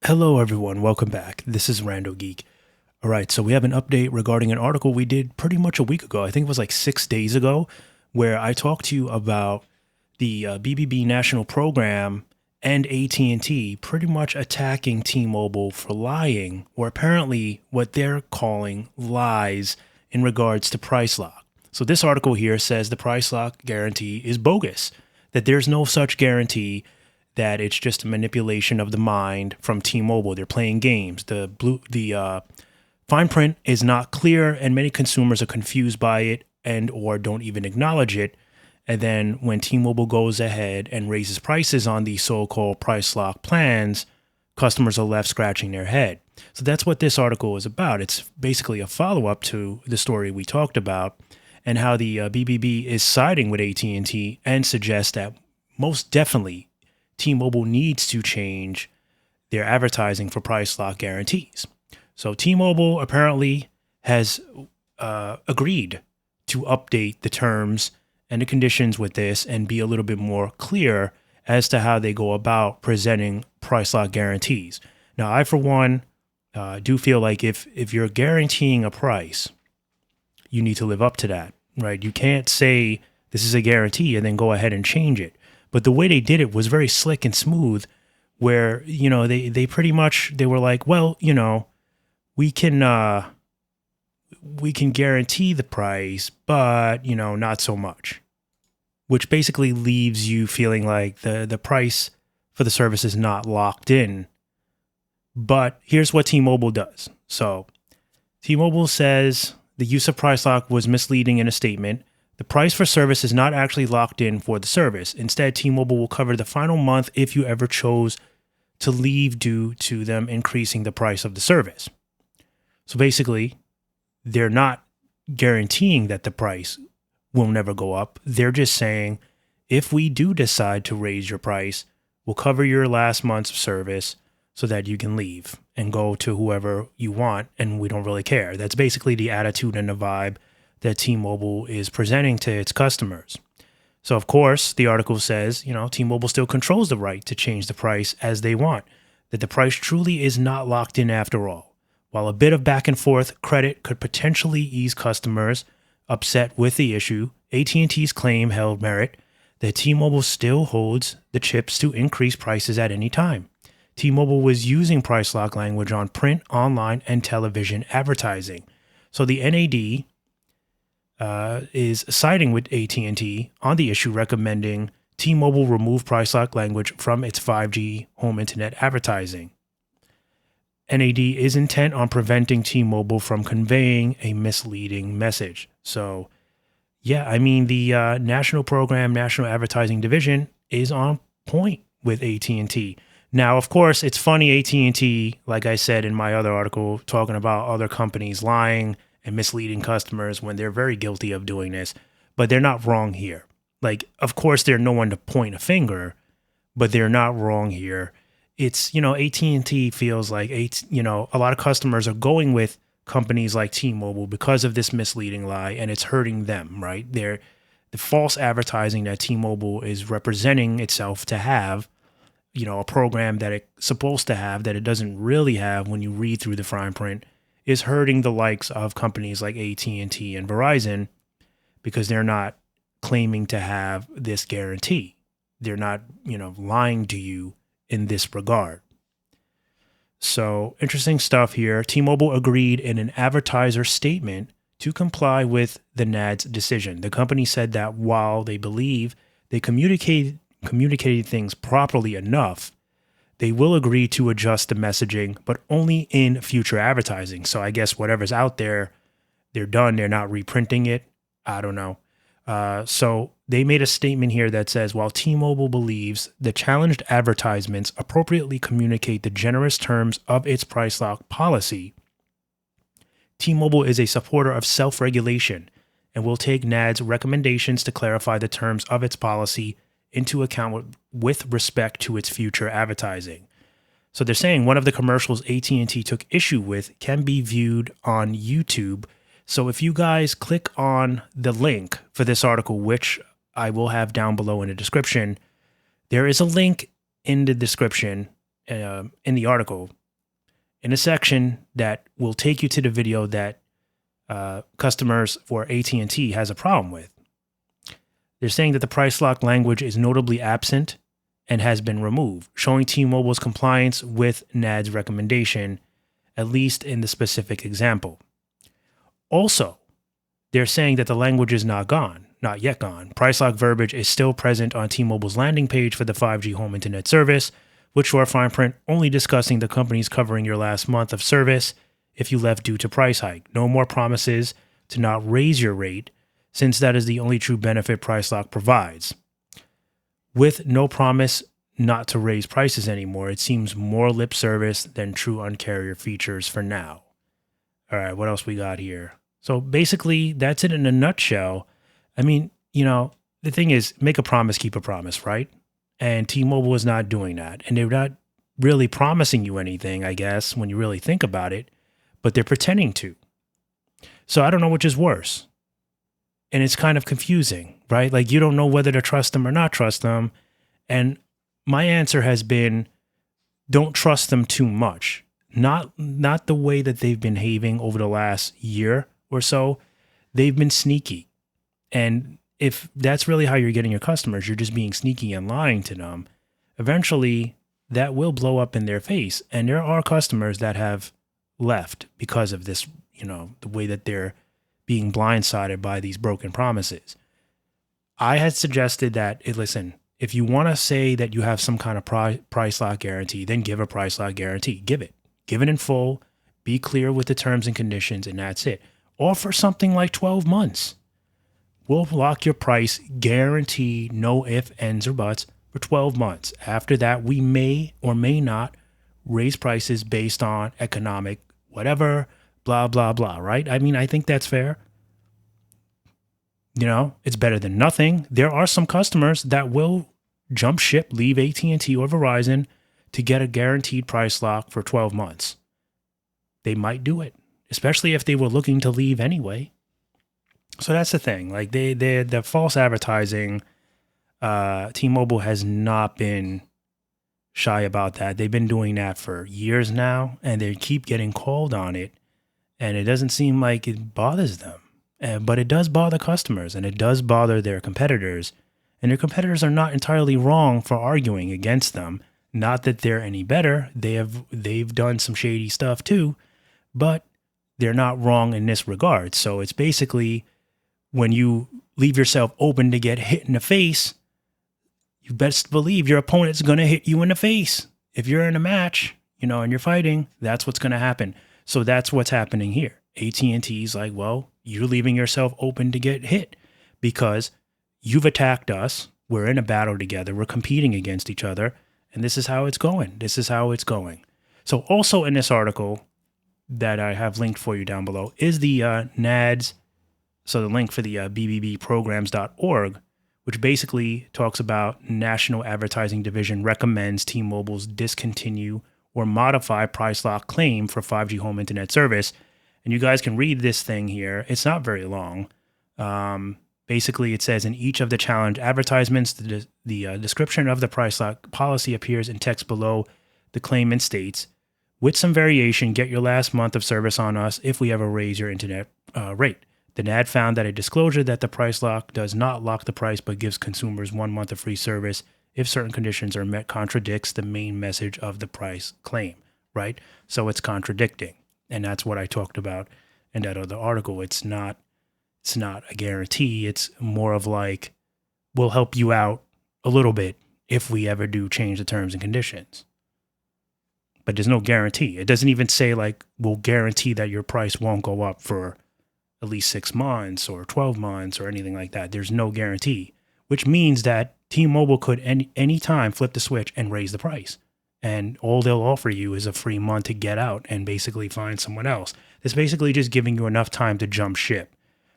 Hello, everyone. Welcome back. This is RandoGEEK. All right, so we have an update regarding an article we did pretty much a week ago. I think it was like 6 days ago, where I talked to you about the BBB national program and AT&T pretty much attacking T-Mobile for lying, or apparently what they're calling lies in regards to price lock. So this article here says the price lock guarantee is bogus, that there's no such guarantee, that it's just a manipulation of the mind from T-Mobile. They're playing games. The fine print is not clear, and many consumers are confused by it and or don't even acknowledge it. And then when T-Mobile goes ahead and raises prices on these so-called price lock plans, customers are left scratching their head. So that's what this article is about. It's basically a follow-up to the story we talked about and how the BBB is siding with AT&T and suggests that most definitely T-Mobile needs to change their advertising for price lock guarantees. So T-Mobile apparently has agreed to update the terms and the conditions with this and be a little bit more clear as to how they go about presenting price lock guarantees. Now, I, for one, do feel like if you're guaranteeing a price, you need to live up to that, right? You can't say this is a guarantee and then go ahead and change it. But the way they did it was very slick and smooth, where, they pretty much, they were like, well, we can guarantee the price, but, not so much, which basically leaves you feeling like the price for the service is not locked in. But here's what T-Mobile does. So T-Mobile says the use of price lock was misleading in a statement. The price for service is not actually locked in for the service. Instead, T-Mobile will cover the final month if you ever chose to leave due to them increasing the price of the service. So basically, they're not guaranteeing that the price will never go up. They're just saying, if we do decide to raise your price, we'll cover your last month's service so that you can leave and go to whoever you want, and we don't really care. That's basically the attitude and the vibe that T-Mobile is presenting to its customers. So, of course, the article says, T-Mobile still controls the right to change the price as they want, that the price truly is not locked in after all. While a bit of back and forth credit could potentially ease customers upset with the issue, AT&T's claim held merit that T-Mobile still holds the chips to increase prices at any time. T-Mobile was using price lock language on print, online, and television advertising. So the NAD is siding with AT&T on the issue, recommending T-Mobile remove price lock language from its 5G home internet advertising. NAD is intent on preventing T-Mobile from conveying a misleading message. So, yeah, I mean, the National Program, National Advertising Division is on point with AT&T. Now, of course, it's funny, AT&T, like I said in my other article, talking about other companies lying and misleading customers when they're very guilty of doing this, but they're not wrong here. Like, of course, they're no one to point a finger, but they're not wrong here. It's, AT&T feels like, a lot of customers are going with companies like T-Mobile because of this misleading lie, and it's hurting them, right? The false advertising that T-Mobile is representing itself to have, a program that it's supposed to have that it doesn't really have when you read through the fine print, is hurting the likes of companies like AT&T and Verizon because they're not claiming to have this guarantee. They're not, lying to you in this regard. So interesting stuff here. T-Mobile agreed in an advertiser statement to comply with the NAD's decision. The company said that while they believe they communicated things properly enough, they will agree to adjust the messaging, but only in future advertising. So I guess whatever's out there, they're done. They're not reprinting it. I don't know. So they made a statement here that says, while T-Mobile believes the challenged advertisements appropriately communicate the generous terms of its price lock policy, T-Mobile is a supporter of self-regulation and will take NAD's recommendations to clarify the terms of its policy into account with respect to its future advertising. So they're saying one of the commercials AT&T took issue with can be viewed on YouTube. So if you guys click on the link for this article, which I will have down below in the description, there is a link in the description in the article, in a section that will take you to the video that customers for AT&T has a problem with. They're saying that the price lock language is notably absent and has been removed, showing T-Mobile's compliance with NAD's recommendation, at least in the specific example. Also, they're saying that the language is not yet gone. Price lock verbiage is still present on T-Mobile's landing page for the 5G home internet service, with short fine print only discussing the companies covering your last month of service if you left due to price hike. No more promises to not raise your rate, since that is the only true benefit price lock provides. With no promise not to raise prices anymore, it seems more lip service than true Un-carrier features for now. All right, what else we got here? So basically, that's it in a nutshell. I mean, the thing is, make a promise, keep a promise, right? And T-Mobile is not doing that. And they're not really promising you anything, I guess, when you really think about it, but they're pretending to. So I don't know which is worse. And it's kind of confusing, right? Like, you don't know whether to trust them or not trust them. And my answer has been, don't trust them too much. Not the way that they've been behaving over the last year or so. They've been sneaky. And if that's really how you're getting your customers, you're just being sneaky and lying to them, eventually that will blow up in their face. And there are customers that have left because of this, the way that they're being blindsided by these broken promises. I had suggested that, listen, if you want to say that you have some kind of price lock guarantee, then give a price lock guarantee. Give it. Give it in full. Be clear with the terms and conditions, and that's it. Offer something like 12 months. We'll lock your price, guarantee, no ifs, ands, or buts, for 12 months. After that, we may or may not raise prices based on economic whatever, blah, blah, blah, right? I mean, I think that's fair. It's better than nothing. There are some customers that will jump ship, leave AT&T or Verizon to get a guaranteed price lock for 12 months. They might do it, especially if they were looking to leave anyway. So that's the thing. Like, the false advertising, T-Mobile has not been shy about that. They've been doing that for years now, and they keep getting called on it. And it doesn't seem like it bothers them. But it does bother customers, and it does bother their competitors. And their competitors are not entirely wrong for arguing against them. Not that they're any better. They've done some shady stuff too, but they're not wrong in this regard. So it's basically, when you leave yourself open to get hit in the face, you best believe your opponent's going to hit you in the face. If you're in a match, and you're fighting, that's what's going to happen. So that's what's happening here. AT&T's like, well, you're leaving yourself open to get hit because you've attacked us. We're in a battle together. We're competing against each other. And this is how it's going. So also in this article that I have linked for you down below is the NADS. So the link for the bbbprograms.org, which basically talks about National Advertising Division recommends T-Mobile's discontinue or modify price lock claim for 5G home internet service. And you guys can read this thing here. It's not very long. Basically, it says in each of the challenge advertisements, the description of the price lock policy appears in text below the claim and states, with some variation, get your last month of service on us if we ever raise your internet rate. The NAD found that a disclosure that the price lock does not lock the price but gives consumers 1 month of free service if certain conditions are met contradicts the main message of the price claim, right? So it's contradicting. And that's what I talked about in that other article. It's not a guarantee. It's more of like, we'll help you out a little bit if we ever do change the terms and conditions. But there's no guarantee. It doesn't even say like, we'll guarantee that your price won't go up for at least 6 months or 12 months or anything like that. There's no guarantee, which means that T-Mobile could any time flip the switch and raise the price. And all they'll offer you is a free month to get out and basically find someone else. It's basically just giving you enough time to jump ship.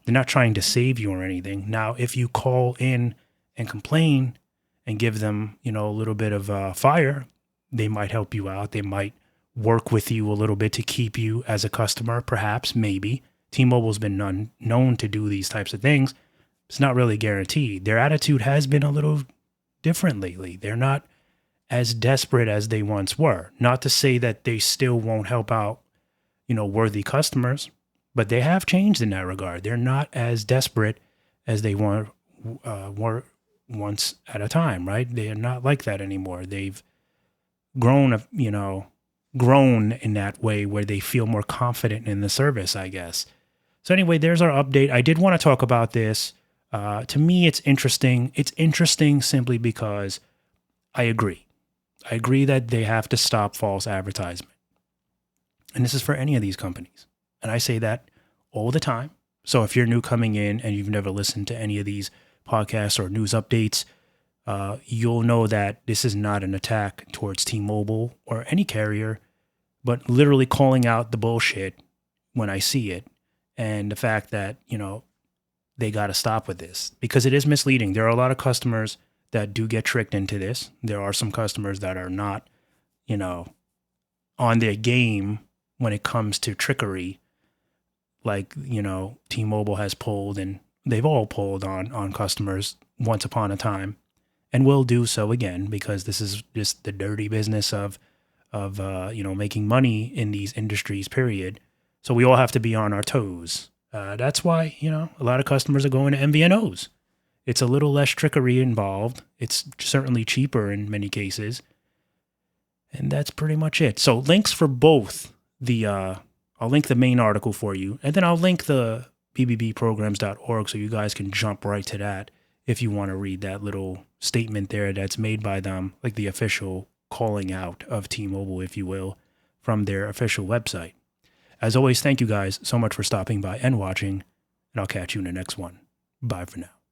They're not trying to save you or anything. Now, if you call in and complain and give them, a little bit of fire, they might help you out. They might work with you a little bit to keep you as a customer, perhaps, maybe. T-Mobile's been known to do these types of things. It's not really guaranteed. Their attitude has been a little different lately. They're not as desperate as they once were. Not to say that they still won't help out, worthy customers, but they have changed in that regard. They're not as desperate as they were once at a time, right? They are not like that anymore. They've grown, grown in that way where they feel more confident in the service, I guess. So anyway, there's our update. I did want to talk about this. To me, it's interesting. It's interesting simply because I agree. I agree that they have to stop false advertisement. And this is for any of these companies. And I say that all the time. So if you're new coming in and you've never listened to any of these podcasts or news updates, you'll know that this is not an attack towards T-Mobile or any carrier, but literally calling out the bullshit when I see it. And the fact that, they got to stop with this because it is misleading. There are a lot of customers that do get tricked into this. There are some customers that are not, on their game when it comes to trickery. Like, T-Mobile has pulled, and they've all pulled on customers once upon a time and will do so again because this is just the dirty business of making money in these industries, period. So we all have to be on our toes. That's why, a lot of customers are going to MVNOs. It's a little less trickery involved. It's certainly cheaper in many cases. And that's pretty much it. So links for both I'll link the main article for you, and then I'll link the bbbprograms.org so you guys can jump right to that if you want to read that little statement there that's made by them, like the official calling out of T-Mobile, if you will, from their official website. As always, thank you guys so much for stopping by and watching, and I'll catch you in the next one. Bye for now.